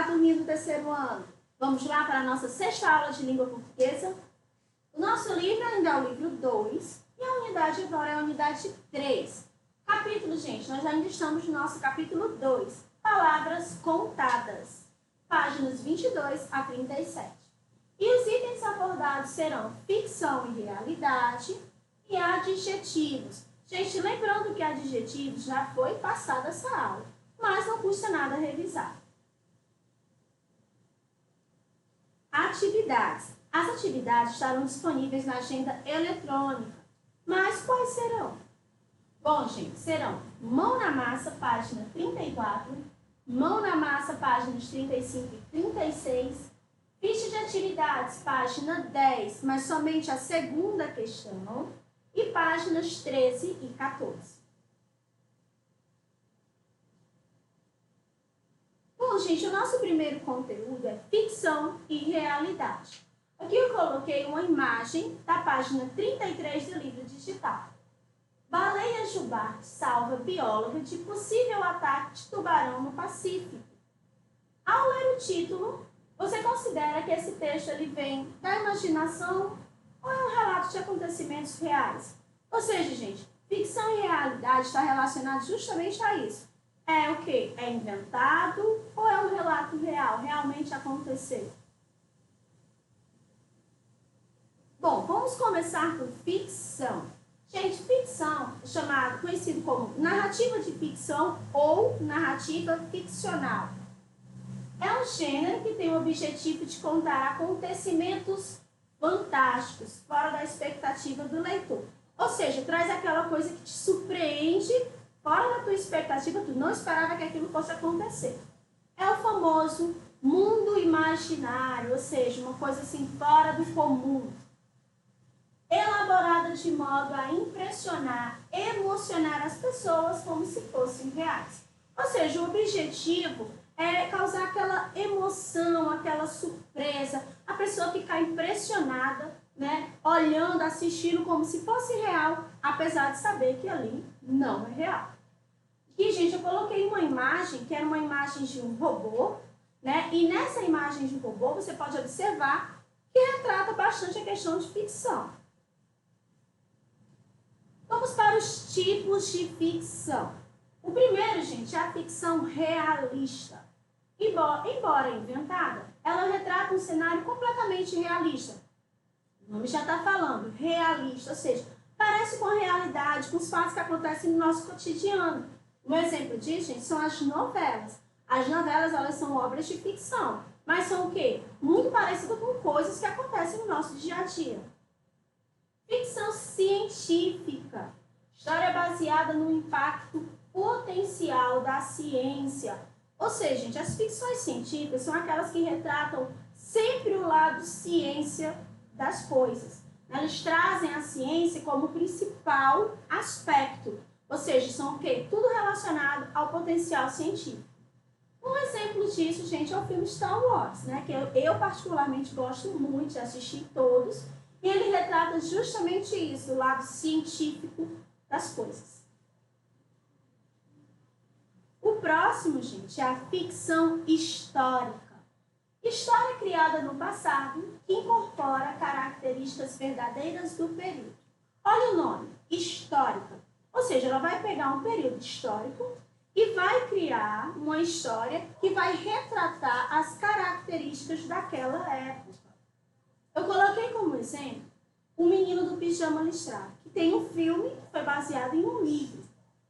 turminha do terceiro ano? Vamos lá para a nossa sexta aula de língua portuguesa? O nosso livro ainda é o livro 2 e a unidade agora é a unidade 3. Capítulo, gente, nós ainda estamos no nosso capítulo 2, palavras contadas, páginas 22 a 37. E os itens abordados serão ficção e realidade e adjetivos. Gente, lembrando que adjetivos já foi passada essa aula, mas não custa nada revisar. Atividades. As atividades estarão disponíveis na agenda eletrônica. Mas quais serão? Bom, gente, serão Mão na Massa, página 34, Mão na Massa, páginas 35 e 36, Ficha de atividades, página 10, mas somente a segunda questão, e páginas 13 e 14. Bom, gente, o nosso primeiro conteúdo é ficção e realidade. Aqui eu coloquei uma imagem da página 33 do livro digital. Baleia jubarte salva bióloga de possível ataque de tubarão no Pacífico. Ao ler o título, você considera que esse texto ele vem da imaginação ou é um relato de acontecimentos reais? Ou seja, gente, ficção e realidade está relacionado justamente a isso. É o quê? É inventado ou é um relato real? Realmente aconteceu? Bom, vamos começar por ficção. Gente, ficção é conhecido como narrativa de ficção ou narrativa ficcional. É um gênero que tem o objetivo de contar acontecimentos fantásticos, fora da expectativa do leitor. Ou seja, traz aquela coisa que te surpreende, fora da tua expectativa, tu não esperava que aquilo fosse acontecer. É o famoso mundo imaginário, ou seja, uma coisa assim fora do comum. Elaborada de modo a impressionar, emocionar as pessoas como se fossem reais. Ou seja, o objetivo é causar aquela emoção, aquela surpresa, a pessoa ficar impressionada, né, olhando, assistindo como se fosse real, apesar de saber que ali não é real. Aqui, gente, eu coloquei uma imagem, que era uma imagem de um robô, né, e nessa imagem de robô você pode observar que retrata bastante a questão de ficção. Vamos para os tipos de ficção. O primeiro, gente, é a ficção realista. Embora inventada, ela retrata um cenário completamente realista. O nome já está falando, realista, ou seja, parece com a realidade, com os fatos que acontecem no nosso cotidiano. Um exemplo disso, gente, são as novelas. As novelas, elas são obras de ficção, mas são o quê? Muito parecidas com coisas que acontecem no nosso dia a dia. Ficção científica. História baseada no impacto potencial da ciência. Ou seja, gente, as ficções científicas são aquelas que retratam sempre o lado ciência das coisas. Elas trazem a ciência como principal aspecto. Ou seja, são o quê? Tudo relacionado ao potencial científico. Um exemplo disso, gente, é o filme Star Wars, né? Que eu particularmente gosto muito de assistir todos. E ele retrata justamente isso, o lado científico das coisas. O próximo, gente, é a ficção histórica. História criada no passado que incorpora características verdadeiras do período. Olha o nome, histórica. Ou seja, ela vai pegar um período histórico e vai criar uma história que vai retratar as características daquela época. Eu coloquei como exemplo O Menino do Pijama Listrado, que tem um filme que foi baseado em um livro,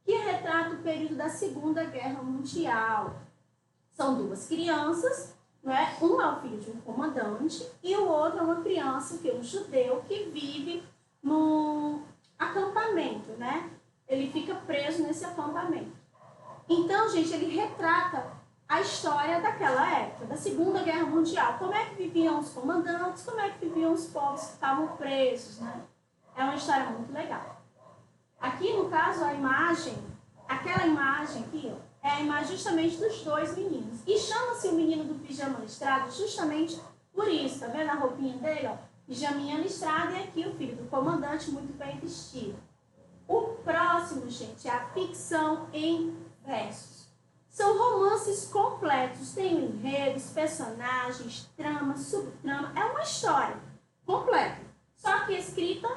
que retrata o período da Segunda Guerra Mundial. São duas crianças, não é? Um é o filho de um comandante e o outro é uma criança, que é um judeu, que vive num acampamento, né? Ele fica preso nesse acampamento. Então, gente, ele retrata a história daquela época, da Segunda Guerra Mundial. Como é que viviam os comandantes, como é que viviam os povos que estavam presos, né? É uma história muito legal. Aqui, no caso, a imagem, aquela imagem aqui, ó, é a imagem justamente dos dois meninos. E chama-se o menino do pijama listrado justamente por isso, tá vendo a roupinha dele, ó? Pijaminha listrada e aqui o filho do comandante muito bem vestido. O próximo, gente, é a ficção em versos. São romances completos, tem enredos, personagens, trama, subtrama, é uma história completa, só que escrita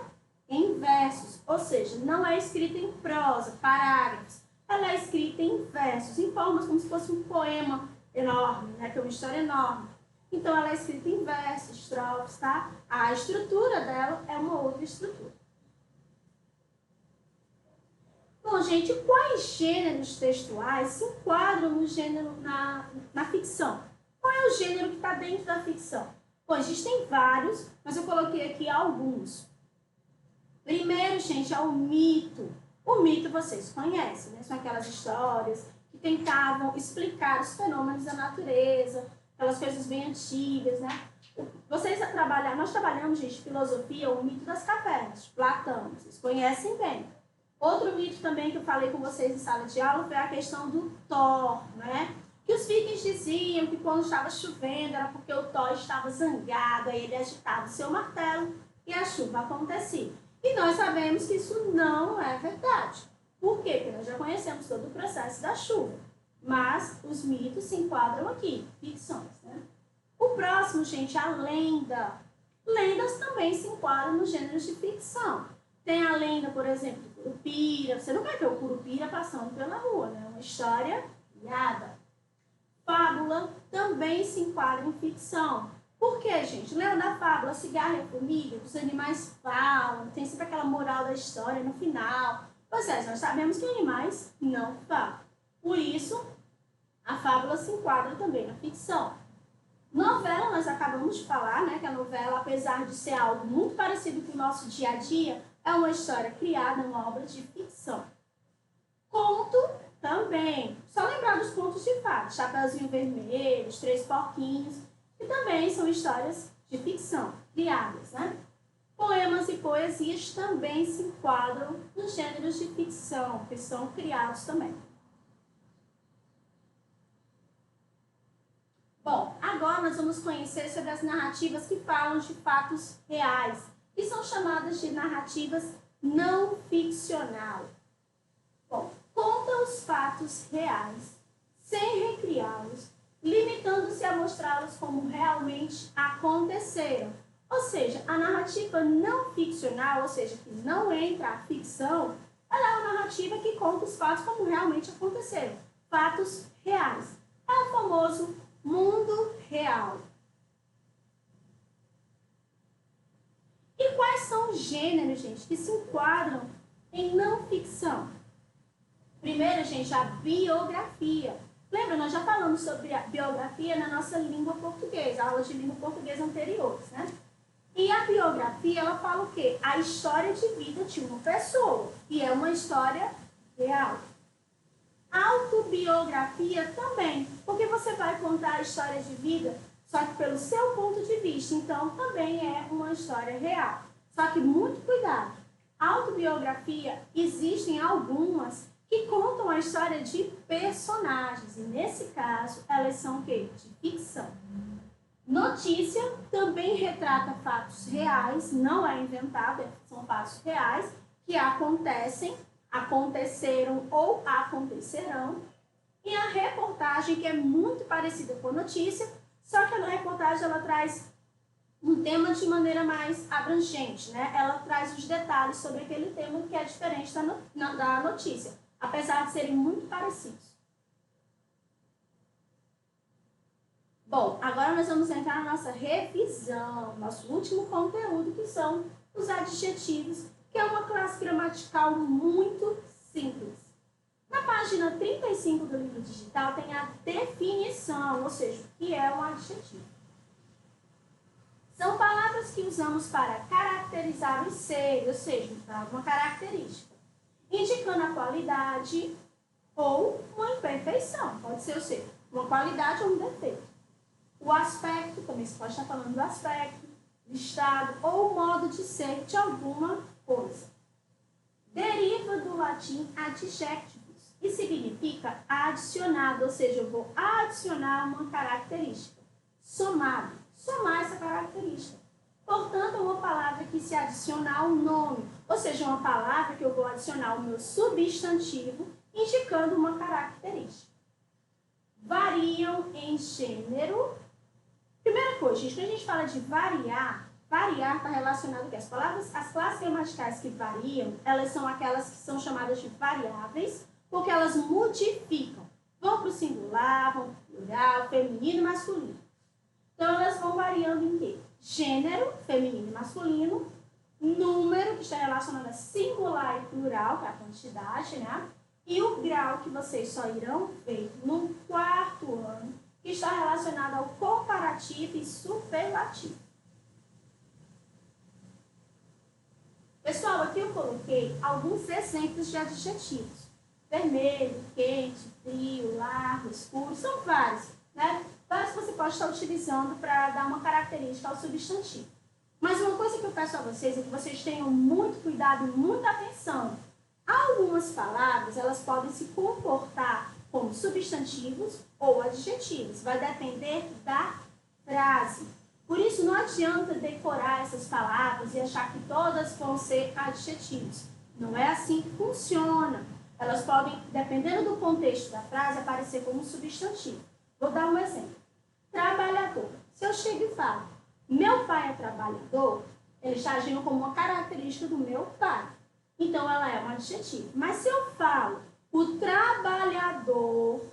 em versos, ou seja, não é escrita em prosa, parágrafos, ela é escrita em versos, em formas como se fosse um poema enorme, né, que é uma história enorme. Então, ela é escrita em versos, estrofes, tá? A estrutura dela é uma outra estrutura. Bom, gente, quais gêneros textuais se enquadram no gênero na ficção? Qual é o gênero que está dentro da ficção? Bom, existem vários, mas eu coloquei aqui alguns. Primeiro, gente, é o mito. O mito vocês conhecem, né? São aquelas histórias que tentavam explicar os fenômenos da natureza, aquelas coisas bem antigas, né? Nós trabalhamos, gente, filosofia, o mito das cavernas, Platão, vocês conhecem bem. Outro mito também que eu falei com vocês em sala de aula foi a questão do Thor, né? Que os vikings diziam que quando estava chovendo era porque o Thor estava zangado, aí ele agitava o seu martelo e a chuva acontecia. E nós sabemos que isso não é verdade. Por quê? Porque nós já conhecemos todo o processo da chuva. Mas os mitos se enquadram aqui, ficções, né? O próximo, gente, é a lenda. Lendas também se enquadram nos gêneros de ficção. Tem a lenda, por exemplo, do Curupira. Você não vai ver o Curupira passando pela rua, né? É uma história criada. Fábula também se enquadra em ficção. Por quê, gente? Lembra da fábula, a cigarra e a formiga? Os animais falam, tem sempre aquela moral da história no final. Pois é, nós sabemos que animais não falam. Por isso, a fábula se enquadra também na ficção. Novela, nós acabamos de falar, né? Que a novela, apesar de ser algo muito parecido com o nosso dia a dia, é uma história criada, uma obra de ficção. Conto também. Só lembrar dos contos de fadas, Chapeuzinho Vermelho, Os Três Porquinhos, que também são histórias de ficção, criadas, né? Poemas e poesias também se enquadram nos gêneros de ficção, que são criados também. Bom, agora nós vamos conhecer sobre as narrativas que falam de fatos reais, que são chamadas de narrativas não ficcional. Bom, conta os fatos reais, sem recriá-los, limitando-se a mostrá-los como realmente aconteceram. Ou seja, a narrativa não ficcional, ou seja, que não entra a ficção, ela é uma narrativa que conta os fatos como realmente aconteceram. Fatos reais. É o famoso mundo real. E quais são os gêneros, gente, que se enquadram em não ficção? Primeiro, gente, a biografia. Lembra, nós já falamos sobre a biografia na nossa língua portuguesa, aulas de língua portuguesa anteriores, né? E a biografia, ela fala o quê? A história de vida de uma pessoa, e é uma história real. Autobiografia também, porque você vai contar a história de vida, só que pelo seu ponto de vista, então também é uma história real. Só que muito cuidado, autobiografia, existem algumas que contam a história de personagens, e nesse caso, elas são o quê? De ficção. Notícia também retrata fatos reais, não é inventado, são fatos reais que acontecem, aconteceram ou acontecerão. E a reportagem, que é muito parecida com a notícia, só que a reportagem ela traz um tema de maneira mais abrangente, né? Ela traz os detalhes sobre aquele tema que é diferente da notícia, apesar de serem muito parecidos. Bom, agora nós vamos entrar na nossa revisão, nosso último conteúdo, que são os adjetivos, que é uma classe gramatical muito simples. Na página 35 do livro digital tem a definição, ou seja, o que é um adjetivo. São palavras que usamos para caracterizar os seres, ou seja, uma característica, indicando a qualidade ou uma imperfeição. Pode ser, ou seja, uma qualidade ou um defeito. O aspecto, também se pode estar falando do aspecto, do estado ou modo de ser de alguma coisa. Deriva do latim adjectivus e significa adicionado, ou seja, eu vou adicionar uma característica. Somado, somar essa característica. Portanto, é uma palavra que se adiciona ao nome, ou seja, uma palavra que eu vou adicionar ao meu substantivo, indicando uma característica. variam em gênero. Primeira coisa, gente, quando a gente fala de variar está relacionado com as palavras, as classes gramaticais que variam, elas são aquelas que são chamadas de variáveis, porque elas modificam. Vão para o singular, vão para o plural, feminino e masculino. Então, elas vão variando em quê? Gênero, feminino e masculino, número, que está relacionado a singular e plural, que é a quantidade, né? E o grau, que vocês só irão ver no 4º ano, que está relacionado ao comparativo e superlativo. Pessoal, aqui eu coloquei alguns exemplos de adjetivos. Vermelho, quente, frio, largo, escuro, são vários, né? Vários que você pode estar utilizando para dar uma característica ao substantivo. Mas uma coisa que eu peço a vocês é que vocês tenham muito cuidado e muita atenção. Algumas palavras, elas podem se comportar como substantivos ou adjetivos. Vai depender da frase. Por isso, não adianta decorar essas palavras e achar que todas vão ser adjetivos. Não é assim que funciona. Elas podem, dependendo do contexto da frase, aparecer como substantivo. Vou dar um exemplo. Trabalhador. Se eu chego e falo, meu pai é trabalhador, ele está agindo como uma característica do meu pai. Então, ela é um adjetivo. Mas se eu falo, o trabalhador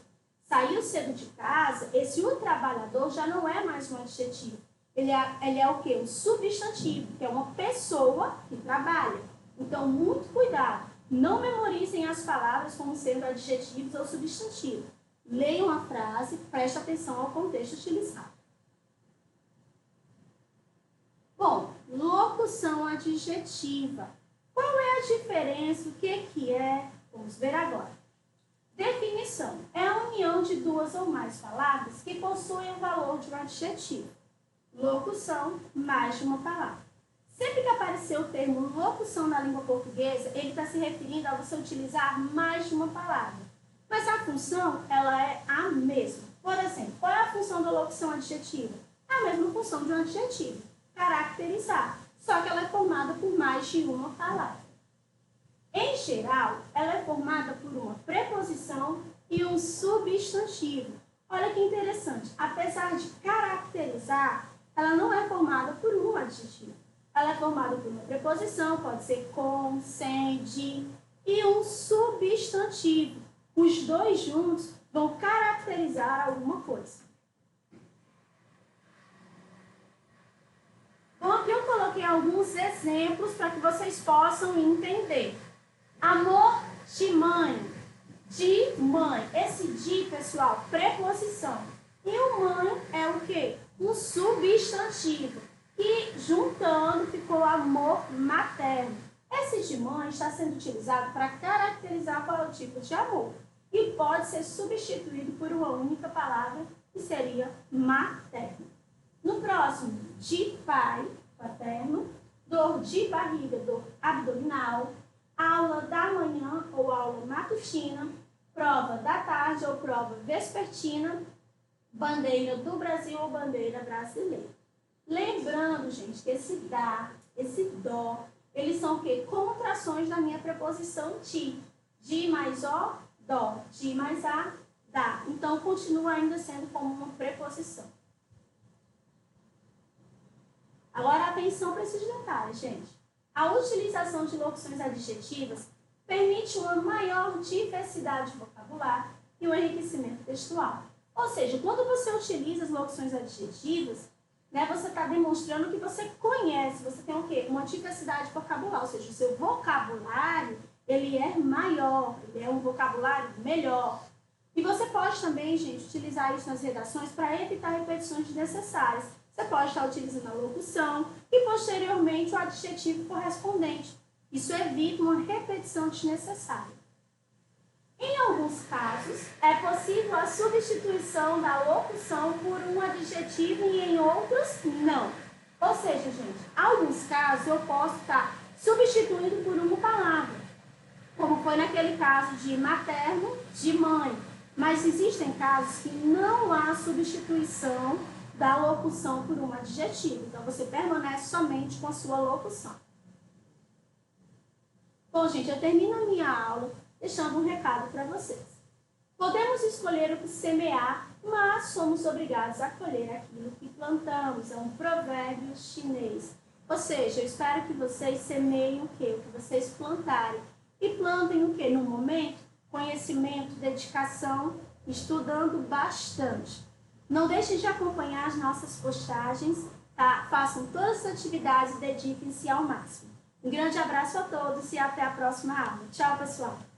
saiu cedo de casa, esse o trabalhador já não é mais um adjetivo. Ele é o quê? Um substantivo, que é uma pessoa que trabalha. Então, muito cuidado. Não memorizem as palavras como sendo adjetivos ou substantivos. Leiam a frase, preste atenção ao contexto utilizado. Bom, locução adjetiva. Qual é a diferença? O que é? Vamos ver agora. Definição. É a união de duas ou mais palavras que possuem o valor de um adjetivo. Locução, mais de uma palavra. Sempre que aparecer o termo locução na língua portuguesa, ele está se referindo a você utilizar mais de uma palavra. Mas a função, ela é a mesma. Por exemplo, qual é a função da locução adjetiva? É a mesma função de um adjetivo, caracterizar. Só que ela é formada por mais de uma palavra. Em geral, ela é formada por uma preposição e um substantivo. Olha que interessante. Apesar de caracterizar, ela não é formada por um adjetivo. Ela é formada por uma preposição, pode ser com, sem, de, e um substantivo. Os dois juntos vão caracterizar alguma coisa. Bom, aqui eu coloquei alguns exemplos para que vocês possam entender. Amor de mãe. De mãe. Esse de, pessoal, preposição. E o mãe é o quê? Um substantivo. E juntando ficou amor materno. Esse de mãe está sendo utilizado para caracterizar qual é o tipo de amor. E pode ser substituído por uma única palavra, que seria materno. No próximo, de pai, paterno, dor de barriga, dor abdominal, aula da manhã ou aula matutina, prova da tarde ou prova vespertina, bandeira do Brasil ou bandeira brasileira. Lembrando, gente, que esse dá, esse dó, eles são o quê? Contrações da minha preposição de. De mais ó, dó. De mais a, dá. Então, continua ainda sendo como uma preposição. Agora, atenção para esses detalhes, gente. A utilização de locuções adjetivas permite uma maior diversidade de vocabulário e um enriquecimento textual. Ou seja, quando você utiliza as locuções adjetivas, né, você está demonstrando que você conhece, você tem o quê? Uma diversidade vocabular, ou seja, o seu vocabulário ele é maior, ele é um vocabulário melhor. E você pode também, gente, utilizar isso nas redações para evitar repetições desnecessárias. Você pode estar utilizando a locução e, posteriormente, o adjetivo correspondente. Isso evita uma repetição desnecessária. Em alguns casos, é possível a substituição da locução por um adjetivo e em outros, não. Ou seja, gente, em alguns casos eu posso estar substituindo por uma palavra, como foi naquele caso de materno, de mãe. Mas existem casos que não há substituição da locução por um adjetivo. Então, você permanece somente com a sua locução. Bom, gente, eu termino a minha aula deixando um recado para vocês. Podemos escolher o que semear, mas somos obrigados a colher aquilo que plantamos. É um provérbio chinês. Ou seja, eu espero que vocês semeiem o quê? O que vocês plantarem. E plantem o quê? No momento, conhecimento, dedicação, estudando bastante. Não deixem de acompanhar as nossas postagens, tá? Façam todas as atividades e dediquem-se ao máximo. Um grande abraço a todos e até a próxima aula. Tchau, pessoal!